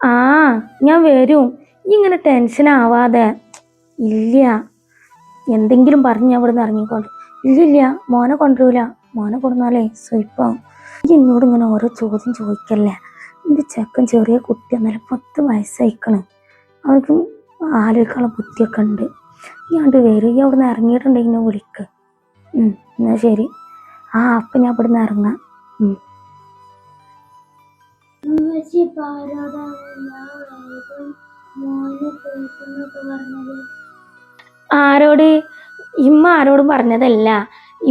ആ ഞാൻ വരും. നീ ഇങ്ങനെ ടെൻഷൻ ആവാതെ. ഇല്ല, എന്തെങ്കിലും പറഞ്ഞ് ഞാൻ ഇവിടെ നിന്ന് ഇറങ്ങിക്കൊണ്ട്. ഇല്ലില്ല, മോനെ കൊണ്ടുവരൂല. മോനെ കൊടുന്നാലേ സ്വയിപ്പാവും. ഈ എന്നോട് ഇങ്ങനെ ഓരോ ചോദ്യം ചോദിക്കല്ലേ. എൻ്റെ ചെക്കൻ ചെറിയ കുട്ടിയൊന്നല്ല, 10 വയസ്സായിക്കണ്. അവർക്ക് ആലോചിക്കാനുള്ള ബുദ്ധിയൊക്കെ ഉണ്ട്. ഞാണ്ട് വരും. ഈ അവിടെ നിന്ന് ഇറങ്ങിയിട്ടുണ്ടെങ്കിൽ വിളിക്ക്. എന്നാ ശരി. അപ്പം ഞാൻ ഇവിടെ നിന്ന് ഇറങ്ങാം. ആരോട്? ഇമ്മ ആരോടും പറഞ്ഞതല്ല.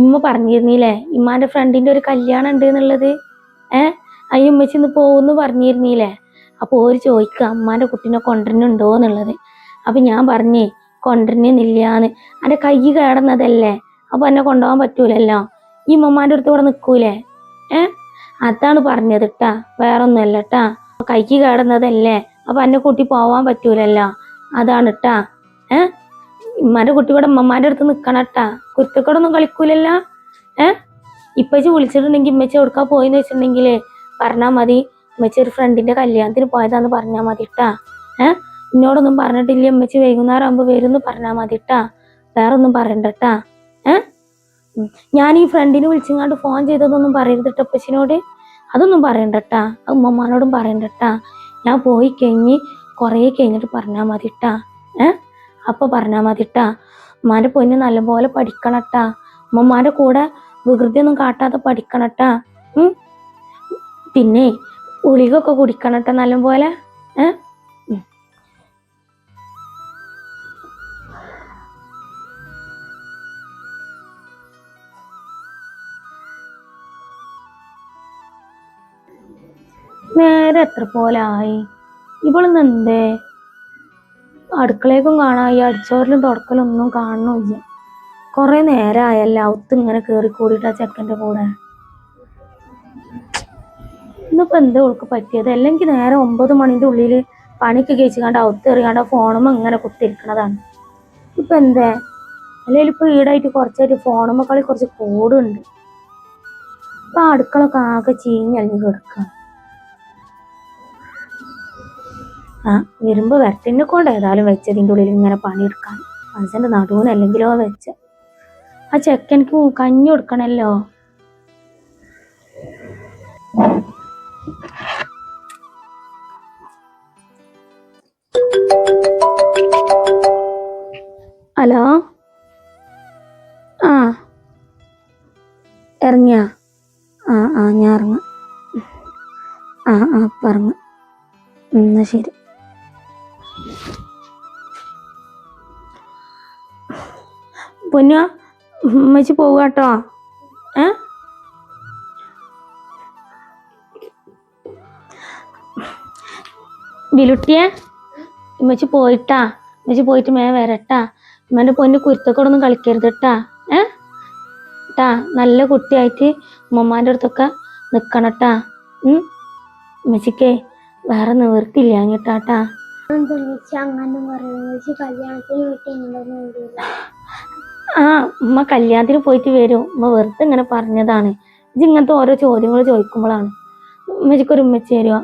ഇമ്മ പറഞ്ഞിരുന്നില്ലേ ഇമ്മാന്റെ ഫ്രണ്ടിന്റെ ഒരു കല്യാണം ഉണ്ട് എന്നുള്ളത്. അതിന് ഉമ്മച്ചി ഇന്ന് പോകുന്നു പറഞ്ഞിരുന്നില്ലേ. അപ്പോൾ ഓര് ചോദിക്കുക അമ്മാന്റെ കുട്ടീനെ കൊണ്ടുവരുന്നുണ്ടോ എന്നുള്ളത്. അപ്പം ഞാൻ പറഞ്ഞേ കൊണ്ടുവരുന്നില്ലാന്ന്. എൻ്റെ കൈ കേടുന്നതല്ലേ, അപ്പോൾ എന്നെ കൊണ്ടുപോകാൻ പറ്റൂലല്ലോ. ഈ ഉമ്മമാൻ്റെ അടുത്ത് ഇവിടെ നിൽക്കൂലേ? അതാണ് പറഞ്ഞത് ട്ടാ, വേറൊന്നുമല്ല ട്ടാ. കൈക്ക് കേടുന്നതല്ലേ, അപ്പം എന്നെ കൂട്ടി പോവാൻ പറ്റൂലല്ലോ, അതാണ് ട്ടാ. ഉമ്മാന്റെ കുട്ടി ഇവിടെ ഉമ്മമാന്റെ അടുത്ത് നിക്കണട്ടാ. കുരുത്തക്കടൊന്നും കളിക്കൂലല്ലോ. ഇപ്പച്ചി വിളിച്ചിട്ടുണ്ടെങ്കിൽ ഇമ്മച്ചി എവിടുക്കാ പോയിന്ന് വെച്ചിട്ടുണ്ടെങ്കിലേ പറഞ്ഞാൽ മതി. ഉമ്മച്ചി ഒരു ഫ്രണ്ടിന്റെ കല്യാണത്തിന് പോയതാന്ന് പറഞ്ഞാൽ മതി ട്ടാ. എന്നോടൊന്നും പറഞ്ഞിട്ടില്ല. ഉമ്മച്ചി വൈകുന്നേരം ആകുമ്പോ വരുമെന്ന് പറഞ്ഞാൽ മതി ട്ടാ. വേറൊന്നും പറയണ്ടട്ടാ. ഞാൻ ഈ ഫ്രണ്ടിനെ വിളിച്ചിങ്ങാണ്ട് ഫോൺ ചെയ്തതൊന്നും പറയരുത് ട്ടോ ഉപ്പച്ചിനോട്. അതൊന്നും പറയണ്ടട്ടാ. അത് ഉമ്മമാനോടും പറയണ്ടട്ടാ. ഞാൻ പോയി കഴിഞ്ഞ് കുറേ കഴിഞ്ഞിട്ട് പറഞ്ഞാൽ മതി ട്ടാ. അപ്പൊ പറഞ്ഞാൽ മതിട്ടാ. ഉമ്മാന്റെ പൊന്ന് നല്ലപോലെ പഠിക്കണട്ടാ. ഉമ്മമാന്റെ കൂടെ വികൃതിയൊന്നും കാട്ടാതെ പഠിക്കണട്ടാ. പിന്നെ ഗുളികൊക്കെ കുടിക്കണട്ടാ നല്ലപോലെ. നേരെ എത്ര പോലായി ഇവളൊന്നും എന്തേ അടുക്കളേക്കും കാണാൻ, ഈ അടിച്ചോറിലും തുടക്കലൊന്നും കാണുന്നില്ല. കുറെ നേരമായല്ല ഔത്ത് ഇങ്ങനെ കയറി കൂടിയിട്ടാ ചെക്കൻ്റെ കൂടെ. ഇന്നിപ്പോൾ എന്താ അവൾക്ക് പറ്റിയത്? അല്ലെങ്കിൽ നേരെ 9 മണിൻ്റെ ഉള്ളിൽ പണിക്ക് കഴിച്ചുകൊണ്ട് ഔത്ത് എറിയാണ്ട് ഫോണുമ്പോൾ ഇങ്ങനെ കുത്തിരിക്കണതാണ്. ഇപ്പം എന്തേ? അല്ലെങ്കിൽ ഇപ്പോൾ ഈടായിട്ട് കുറച്ചായിട്ട് ഫോണുമ്പോൾ കളി കുറച്ച് കൂടുണ്ട്. ഇപ്പം അടുക്കളൊക്കെ ആകെ ചീഞ്ഞല്ലി കിടക്കുക. വരുമ്പോൾ വരട്ടിനെ കൊണ്ട് ഏതായാലും വെച്ചതിൻ്റെ ഉള്ളിൽ ഇങ്ങനെ പണിയെടുക്കാൻ. മനസ്സിൻ്റെ നടുവിന് അല്ലെങ്കിലോ വെച്ച ആ ചെക്കനക്ക് കഞ്ഞി കൊടുക്കണല്ലോ. ഹലോ, ഇറങ്ങിയാ? ഞാൻ ഇറങ്ങാം. പറഞ്ഞ എന്നാ ശരി. പൊന്നു ഉമ്മച്ചി പോവുക കേട്ടോ. ബിലുട്ടിയെ, ഉമ്മച്ചി പോയിട്ടാ. ഉമ്മച്ചി പോയിട്ട് വരട്ടാ. ഉമ്മൻ്റെ പൊന്നു കുരുത്തക്കോടൊന്നും കളിക്കരുത് ട്ടാ. നല്ല കുട്ടിയായിട്ട് ഉമ്മമാൻ്റെ അടുത്തൊക്കെ നിക്കണട്ടാ. ഉമ്മച്ചിക്കേ വേറെ നിവർത്തില്ല അങ്ങിട്ടാട്ടാ. ഉമ്മ കല്യാണത്തിന് പോയിട്ട് വരും. ഉമ്മ വെറുതെ ഇങ്ങനെ പറഞ്ഞതാണ്. ഇത് ഇങ്ങനത്തെ ഓരോ ചോദ്യങ്ങൾ ചോദിക്കുമ്പോഴാണ്. ഉമ്മച്ചിക്കൊരു ഉമ്മച്ചി തരുക.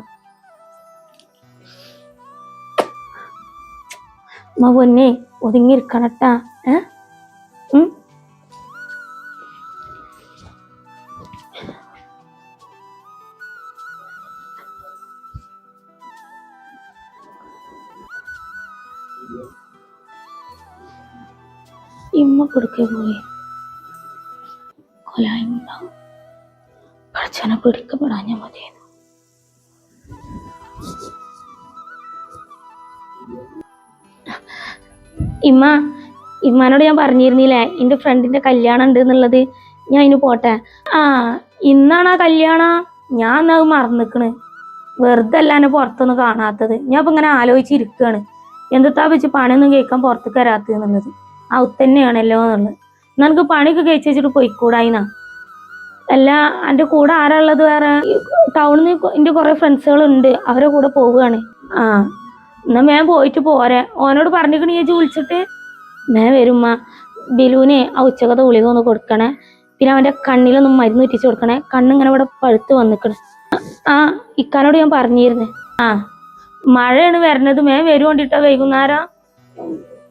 ഉമ്മ പൊന്നെ ഒതുങ്ങിയിരിക്കണട്ടാ. ഇമ്മ കൊടുക്കേ പോയി കൊലായുണ്ടാവും. പഠിച്ചനെ പിടിക്കപ്പെടാഞ്ഞാൽ മതിയായിരുന്നു. ഇമ്മാനോട് ഞാൻ പറഞ്ഞിരുന്നില്ലേ എൻ്റെ ഫ്രണ്ടിന്റെ കല്യാണം ഉണ്ട് എന്നുള്ളത്. ഞാൻ അതിന് പോട്ടെ. ഇന്നാണ് ആ കല്യാണം. ഞാൻ അത് മറന്നിക്കണ്. വെറുതെ അല്ല എന്നെ പുറത്തൊന്നും കാണാത്തത്. ഞാൻ ഇപ്പൊ ഇങ്ങനെ ആലോചിച്ചിരിക്കുകയാണ്, എന്താ വെച്ച് പണിയൊന്നും കേൾക്കാൻ പുറത്തേക്ക് വരാത്തത് എന്നുള്ളത്. തന്നെയാണല്ലോ എന്നുള്ളത്. എനിക്ക് പണിയൊക്കെ കഴിച്ച് വെച്ചിട്ട് പോയിക്കൂടായിന്നാ. അല്ല, എൻ്റെ കൂടെ ആരാ ഉള്ളത്? വേറെ ടൗണിൽ നിന്ന് എൻ്റെ കുറെ ഫ്രണ്ട്സുകളുണ്ട്. അവരെ കൂടെ പോവുകയാണ്. എന്നാ ഞാൻ പോയിട്ട് പോരെ. ഓനോട് പറഞ്ഞിക്കണ ചേച്ചി വിളിച്ചിട്ട് ഞാൻ വരുമ്മ. ബിലുവിനെ ആ ഉച്ചക്കത്തെ ഗുളിക ഒന്ന് കൊടുക്കണേ. പിന്നെ അവൻ്റെ കണ്ണിലൊന്നും മരുന്ന് ഇറ്റിച്ച് കൊടുക്കണേ. കണ്ണിങ്ങനെ ഇവിടെ പഴുത്ത് വന്നിക്കണേ. ഇക്കാനോട് ഞാൻ പറഞ്ഞിരുന്നേ. മഴയാണ് വരണത്, മേം വരുകൊണ്ടിട്ടാ വൈകുന്നേരം.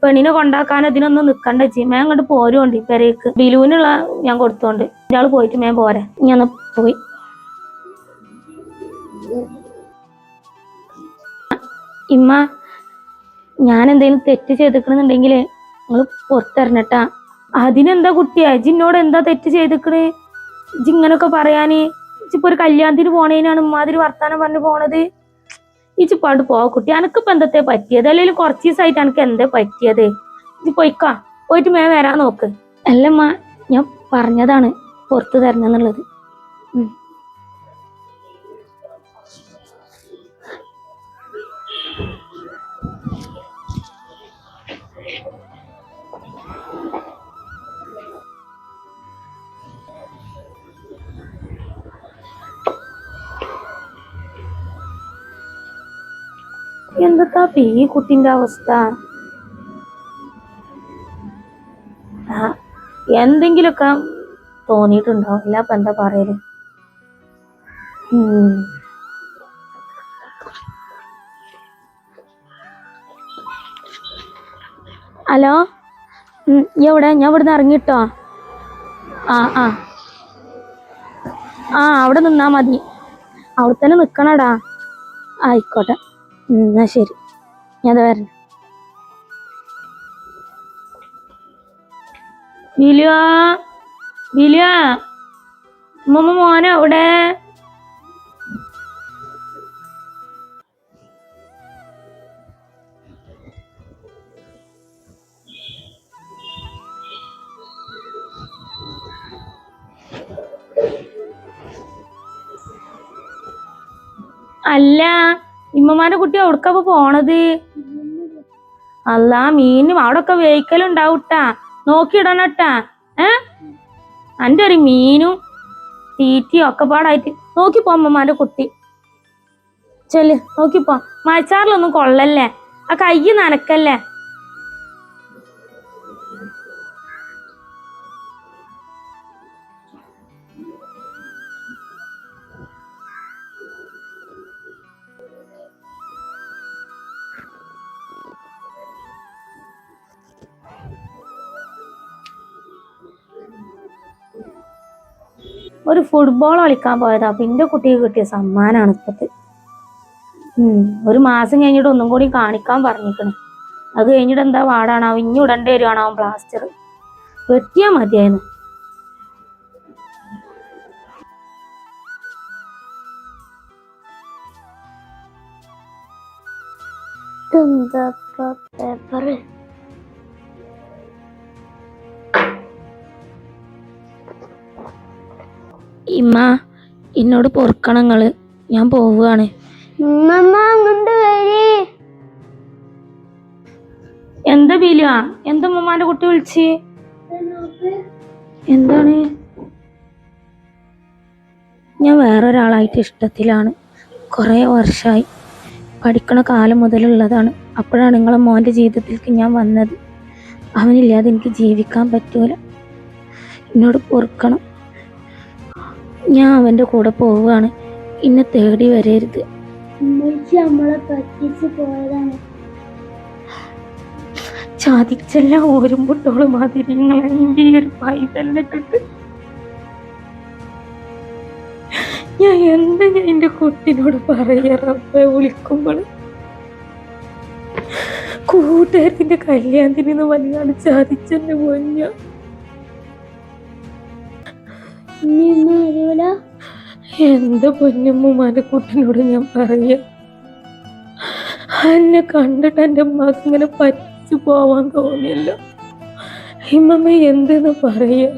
പെണ്ണിനെ കൊണ്ടാക്കാൻ ഇതിനൊന്നും നിക്കണ്ട ചേച്ചി, മേം അങ്ങോട്ട് പോരുകൊണ്ടി പെരേക്ക്. ബിലുവിനുള്ള ഞാൻ കൊടുത്തോണ്ട് ഇയാള് പോയിട്ട് മേം പോരെ. ഞാൻ പോയി. ഇമ്മ, ഞാൻ എന്തെങ്കിലും തെറ്റ് ചെയ്തിക്കണെന്നുണ്ടെങ്കില് നിങ്ങള് പുറത്തിറങ്ങട്ടാ. അതിനെന്താ കുട്ടിയാ, ഇജിന്നോട് എന്താ തെറ്റ് ചെയ്തിക്കണ്? ഇജിങ്ങനൊക്കെ പറയാന്? ഇച്ചിപ്പോ ഒരു കല്യാണത്തിന് പോണേനാണ് ഉമ്മാതിരി വർത്താനം പറഞ്ഞു പോണത്. ഇച്ചിപ്പാട് പോ കുട്ടി, എനക്കിപ്പോ എന്തത്തെ പറ്റിയത്? അല്ലെങ്കിൽ കുറച്ച് ദിവസമായിട്ട് എനിക്ക് എന്താ പറ്റിയത്? ഇജ് പോയിക്കാ, പോയിട്ട് മേം വരാൻ നോക്ക്. അല്ലമ്മ, ഞാൻ പറഞ്ഞതാണ് പുറത്ത് തരണെന്നുള്ളത്. എന്താ ഈ കുട്ടിന്റെ അവസ്ഥ? എന്തെങ്കിലുമൊക്കെ തോന്നിയിട്ടുണ്ടാവും, ഇല്ല ഇപ്പൊ എന്താ പറയല്. ഹലോ, എവിടെ? ഞാൻ ഇവിടുന്ന് ഇറങ്ങിട്ടോ. ആ ആ ആ അവിടെ നിന്നാ മതി, അവിടെ തന്നെ നിക്കണടാ. ആയിക്കോട്ടെ, എന്നാ ശരി, ഞാൻ വരണം. ബിലുവാ, ബിലുവാ, ഉമ്മ മോനെ അവിടെ? അല്ല, ഇമ്മമാന്റെ കുട്ടി എവിടക്കപ്പൊ പോണത്? അല്ല, മീനും അവിടൊക്കെ വേയിക്കലുണ്ടാവൂട്ടാ, നോക്കിയിടണട്ടാ. അന്റെ ഒരു മീനും തീറ്റയും ഒക്കെ പാടായിട്ട് നോക്കിപ്പോ അമ്മമാന്റെ കുട്ടി. ചെല്ല്, നോക്കിപ്പോ. മഴച്ചാറിലൊന്നും കൊള്ളല്ലേ, ആ കൈ നനക്കല്ലേ. ഒരു ഫുട്ബോൾ കളിക്കാൻ പോയതാ, അപ്പൊ എന്റെ കുട്ടിക്ക് കിട്ടിയ സമ്മാനാണ് ഇപ്പത്. ഒരു മാസം കഴിഞ്ഞിട്ട് ഒന്നും കൂടി കാണിക്കാൻ പറഞ്ഞിരിക്കണ്. അത് കഴിഞ്ഞിട്ട് എന്താ പാടാണാവും, ഇനി ഇടേണ്ടി വരുവാണാവും പ്ലാസ്റ്റർ. വെട്ടിയാ മതിയായിരുന്നു. പേപ്പറ് ഇമ്മ, എന്നോട് പൊറുക്കണങ്ങള്, ഞാൻ പോവുകയാണ്. എന്താ ബിലുവാ, എന്താ ഉമ്മമാന്റെ കുട്ടി വിളിച്ച്? എന്താണ്? ഞാൻ വേറൊരാളായിട്ട് ഇഷ്ടത്തിലാണ്, കുറേ വർഷമായി, പഠിക്കണ കാലം മുതലുള്ളതാണ്. അപ്പോഴാണ് നിങ്ങളെ മോൻ്റെ ജീവിതത്തിലേക്ക് ഞാൻ വന്നത്. അവനില്ലാതെ എനിക്ക് ജീവിക്കാൻ പറ്റൂല, എന്നോട് പൊറുക്കണം. ഞാൻ അവൻ്റെ കൂടെ പോവുകയാണ്, എന്നെ തേടി വരരുത്. നമ്മളെ പറ്റിച്ച് പോയതാണ്. ചതിച്ചെല്ലാം ഓരുമ്പോട്ടോള് മാതിരി നിങ്ങളെ ഒരു പൈതലിനെ കിട്ട്. ഞാൻ എന്താ ഞാൻ എൻ്റെ കുട്ടിനോട് പറയാറപ്പ വിളിക്കുമ്പോൾ? കൂട്ടുകാരത്തിന്റെ കല്യാണത്തിന് വല്ലാണ്ട് ചതിച്ചെന്നെ പോഞ്ഞ. എന്താ പൊന്നമ്മമാന്റെ കുട്ടിനോട് ഞാൻ പറയാ? എന്നെ കണ്ടിട്ട് എൻ്റെ അമ്മക്ക് ഇങ്ങനെ പറ്റിച്ചു പോവാൻ തോന്നിയല്ലോ. ഇമ്മമ്മ എന്തെന്ന് പറയാ?